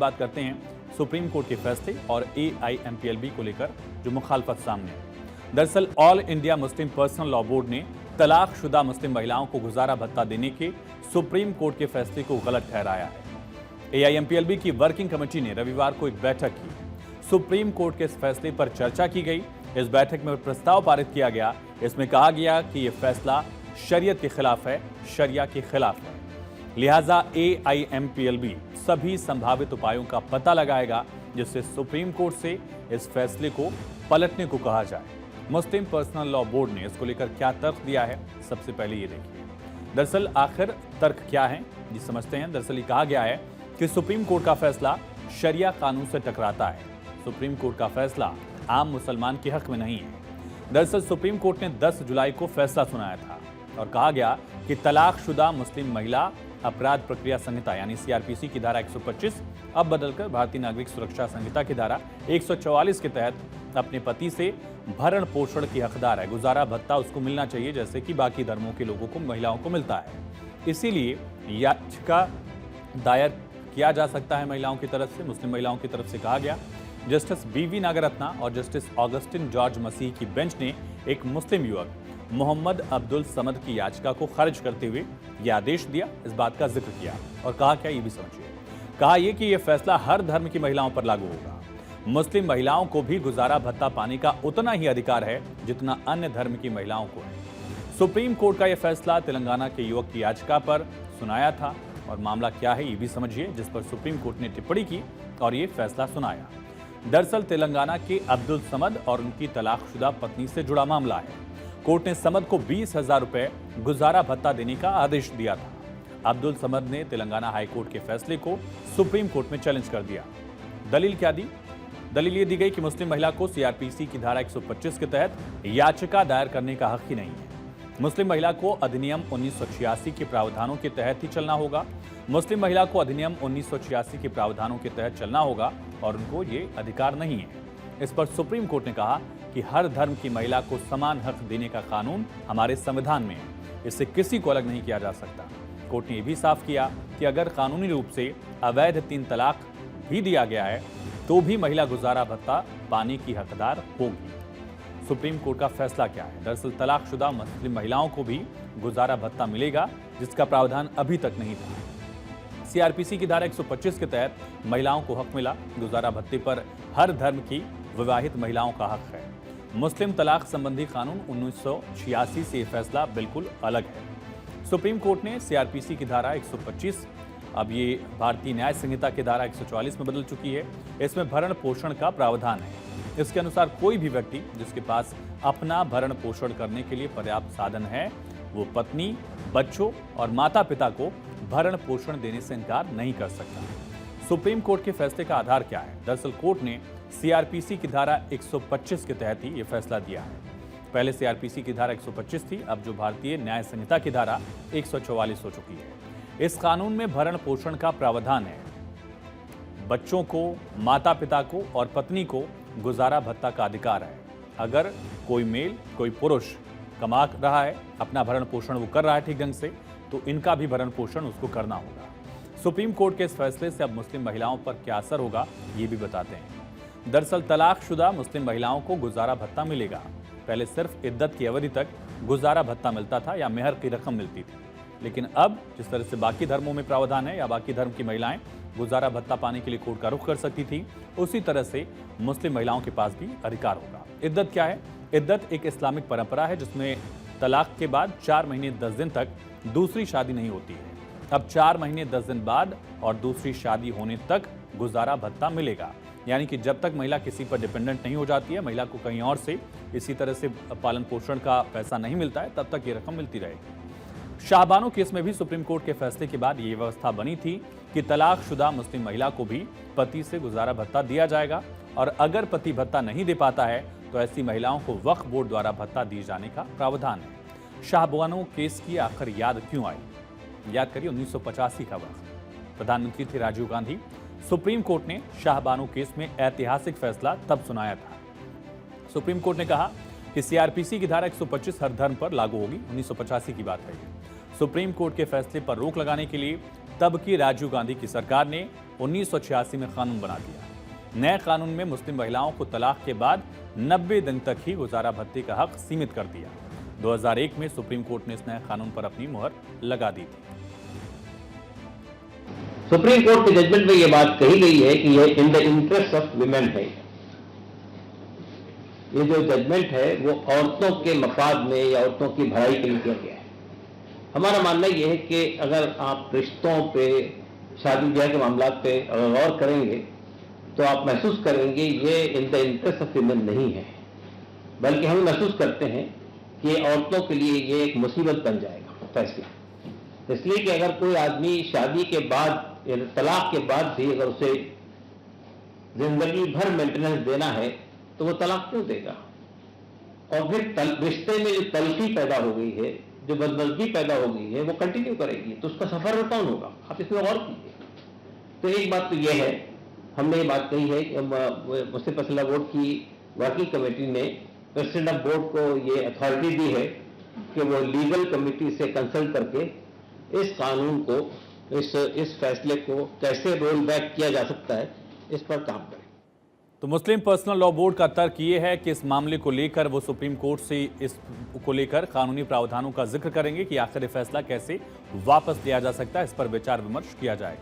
बात करते हैं सुप्रीम कोर्ट के फैसले और AIMPLB को लेकर जो मुखालफत सामने है। दरअसल all India Muslim personal law board ने तलाकशुदा मुस्लिम महिलाओं को गुजारा भत्ता देने के सुप्रीम कोर्ट के फैसले को गलत ठहराया है। AIMPLB की वर्किंग कमेटी ने रविवार को एक बैठक की। सुप्रीम कोर्ट के इस फैसले पर चर्चा की गई। इस बैठक में प्रस्ताव पारित किया गया। इसमें कहा गया कि यह फैसला शरीयत के खिलाफ है, शरिया के खिलाफ है। लिहाजा AIMPLB सभी संभावित उपायों का पता लगाएगा जिससे सुप्रीम कोर्ट से इस फैसले को पलटने को कहा जाए। मुस्लिम पर्सनल लॉ बोर्ड ने इसको लेकर क्या तर्क दिया है, सबसे पहले ये देखिए। दरअसल आखिर तर्क क्या है ये समझते हैं। दरअसल ये कहा गया है कि सुप्रीम कोर्ट का फैसला शरिया कानून से टकराता है। सुप्रीम कोर्ट का फैसला आम मुसलमान के हक में नहीं है। दरअसल सुप्रीम कोर्ट ने 10 जुलाई को फैसला सुनाया था और कहा गया कि तलाकशुदा मुस्लिम महिला अपराध प्रक्रिया संहिता यानी CRPC की धारा 125 अब बदलकर भारतीय नागरिक सुरक्षा संहिता की धारा 144 के तहत अपने पति से भरण पोषण की हकदार है। गुजारा भत्ता उसको मिलना चाहिए जैसे कि बाकी धर्मों के लोगों को, महिलाओं को मिलता है। इसीलिए याचिका दायर किया जा सकता है महिलाओं की तरफ से, मुस्लिम महिलाओं की तरफ से। कहा गया जस्टिस BV नागरत्ना और जस्टिस ऑगस्टिन जॉर्ज मसीह की बेंच ने एक मुस्लिम युवक मोहम्मद अब्दुल समद की याचिका को खारिज करते हुए यह आदेश दिया। इस बात का जिक्र किया और कहा क्या, ये भी समझिए। कहा यह कि यह फैसला हर धर्म की महिलाओं पर लागू होगा। मुस्लिम महिलाओं को भी गुजारा भत्ता पाने का उतना ही अधिकार है जितना अन्य धर्म की महिलाओं को है। सुप्रीम कोर्ट का यह फैसला तेलंगाना के युवक की याचिका पर सुनाया था और मामला क्या है ये भी समझिए, जिस पर सुप्रीम कोर्ट ने टिप्पणी की और ये फैसला सुनाया। दरअसल तेलंगाना के अब्दुल समद और उनकी तलाकशुदा पत्नी से जुड़ा मामला है। कोर्ट ने समद को 20,000 रुपए गुजारा भत्ता देने का आदेश दिया था। अब्दुल समद ने तेलंगाना हाईकोर्ट के फैसले को सुप्रीम कोर्ट में चैलेंज कर दिया। दलील क्या दी? दलील ये दी गई कि मुस्लिम महिला को CRPC की धारा 125 के तहत याचिका दायर करने का हक ही नहीं है। मुस्लिम महिला को अधिनियम 1986 के प्रावधानों के तहत ही चलना होगा। मुस्लिम महिला को अधिनियम 1986 के प्रावधानों के तहत चलना होगा और उनको ये अधिकार नहीं है। इस पर सुप्रीम कोर्ट ने कहा कि हर धर्म की महिला को समान हक देने का कानून हमारे संविधान में है, इससे किसी को अलग नहीं किया जा सकता। कोर्ट ने यह भी साफ किया कि अगर कानूनी रूप से अवैध 3 तलाक भी दिया गया है तो भी महिला गुजारा भत्ता पाने की हकदार होगी। सुप्रीम कोर्ट का फैसला क्या है? दरअसल तलाकशुदा मुस्लिम महिलाओं को भी गुजारा भत्ता मिलेगा जिसका प्रावधान अभी तक नहीं था। CRPC की धारा 125 के तहत महिलाओं को हक मिला। गुजारा भत्ते पर हर धर्म की विवाहित महिलाओं का हक है। मुस्लिम तलाक संबंधी कानून 1986 से यह फैसला बिल्कुल अलग है। सुप्रीम कोर्ट ने CRPC की धारा 125 अब ये भारतीय न्याय संहिता की धारा 144 में बदल चुकी है। इसमें भरण पोषण का प्रावधान है। इसके अनुसार कोई भी व्यक्ति जिसके पास अपना भरण पोषण करने के लिए पर्याप्त साधन है वो पत्नी, बच्चों और माता पिता को भरण पोषण देने से इनकार नहीं कर सकता। सुप्रीम कोर्ट के फैसले का आधार क्या है? दरअसल कोर्ट ने CRPC की धारा 125 के तहत ही ये फैसला दिया है। पहले CRPC की धारा 125 थी, अब जो भारतीय न्याय संहिता की धारा 144 हो चुकी है। इस कानून में भरण पोषण का प्रावधान है। बच्चों को, माता पिता को और पत्नी को गुजारा भत्ता का अधिकार है। अगर कोई मेल, कोई पुरुष कमा रहा है, अपना भरण पोषण वो कर रहा है ठीक ढंग से, तो इनका भी भरण पोषण उसको करना होगा। सुप्रीम कोर्ट के इस फैसले से अब मुस्लिम महिलाओं पर क्या असर होगा ये भी बताते हैं। दरअसल तलाकशुदा मुस्लिम महिलाओं को गुजारा भत्ता मिलेगा। पहले सिर्फ इद्दत की अवधि तक गुजारा भत्ता मिलता था या मेहर की रकम मिलती थी, लेकिन अब जिस तरह से बाकी धर्मों में प्रावधान है या बाकी धर्म की महिलाएं गुजारा भत्ता पाने के लिए कोर्ट का रुख कर सकती थी, उसी तरह से मुस्लिम महिलाओं के पास भी अधिकार होगा। इद्दत क्या है? इद्दत एक इस्लामिक परंपरा है जिसमें तलाक के बाद 4 महीने 10 दिन तक दूसरी शादी नहीं होती है। अब 4 महीने 10 दिन बाद और दूसरी शादी होने तक गुजारा भत्ता मिलेगा। यानी कि जब तक महिला किसी पर डिपेंडेंट नहीं हो जाती है, महिला को कहीं और से इसी तरह से पालन पोषण का पैसा नहीं मिलता है, तब तक ये रकम मिलती रहेगी। शाहबानो केस में भी सुप्रीम कोर्ट के फैसले के बाद ये व्यवस्था बनी थी कि तलाकशुदा मुस्लिम महिला को भी पति से गुजारा भत्ता दिया जाएगा और अगर पति भत्ता नहीं दे पाता है तो ऐसी महिलाओं को वक्फ बोर्ड द्वारा भत्ता दिए जाने का प्रावधान है। शाहबानो केस की आखिर याद क्यों आई? याद करिए 1985 का वक्त। प्रधानमंत्री थे राजीव गांधी। सुप्रीम कोर्ट ने शाहबानो केस में ऐतिहासिक फैसला तब सुनाया था। सुप्रीम कोर्ट ने कहा कि CRPC की धारा 125 हर धर्म पर लागू होगी। 1985 की बात है। सुप्रीम कोर्ट के फैसले पर रोक लगाने के लिए तब की राजीव गांधी की सरकार ने 1986 में कानून बना दिया। नए कानून में मुस्लिम महिलाओं को तलाक के बाद 90 दिन तक ही गुजारा भत्ते का हक सीमित कर दिया। 2001 में सुप्रीम कोर्ट ने इस नए कानून पर अपनी मुहर लगा दी थी। सुप्रीम कोर्ट के जजमेंट में यह बात कही गई है कि यह in the interest of women है। ये जो जजमेंट है वो औरतों के मफाद में या औरतों की भलाई के लिए किया गया है। हमारा मानना यह है कि अगर आप रिश्तों पे, शादी ब्याह के मामला पे अगर गौर करेंगे तो आप महसूस करेंगे ये in the interest of women नहीं है, बल्कि हम महसूस करते हैं कि औरतों के लिए ये एक मुसीबत बन जाएगा फैसला। इसलिए कि अगर कोई आदमी शादी के बाद या तलाक के बाद भी अगर उसे जिंदगी भर मेंटेनेंस देना है तो वो तलाक क्यों देगा? और फिर रिश्ते में जो तलखी पैदा हो गई है, जो बदमज़गी पैदा हो गई है, वो कंटिन्यू करेगी, तो उसका सफर में कौन होगा? आप इसमें गौर कीजिए। तो एक बात तो यह है, हमने ये बात कही है कि मुस्लिम पर्सनल लॉ बोर्ड की वर्किंग कमेटी ने प्रेसिडेंट ऑफ बोर्ड को ये अथॉरिटी दी है कि वो लीगल कमेटी से कंसल्ट करके इस कानून को, इस फैसले को कैसे रोल बैक किया जा सकता है, इस पर काम करें। तो मुस्लिम पर्सनल लॉ बोर्ड का तर्क ये है कि इस मामले को लेकर वो सुप्रीम कोर्ट से इस को लेकर कानूनी प्रावधानों का जिक्र करेंगे कि आखिर ये फैसला कैसे वापस लिया जा सकता है। इस पर विचार विमर्श किया जाएगा।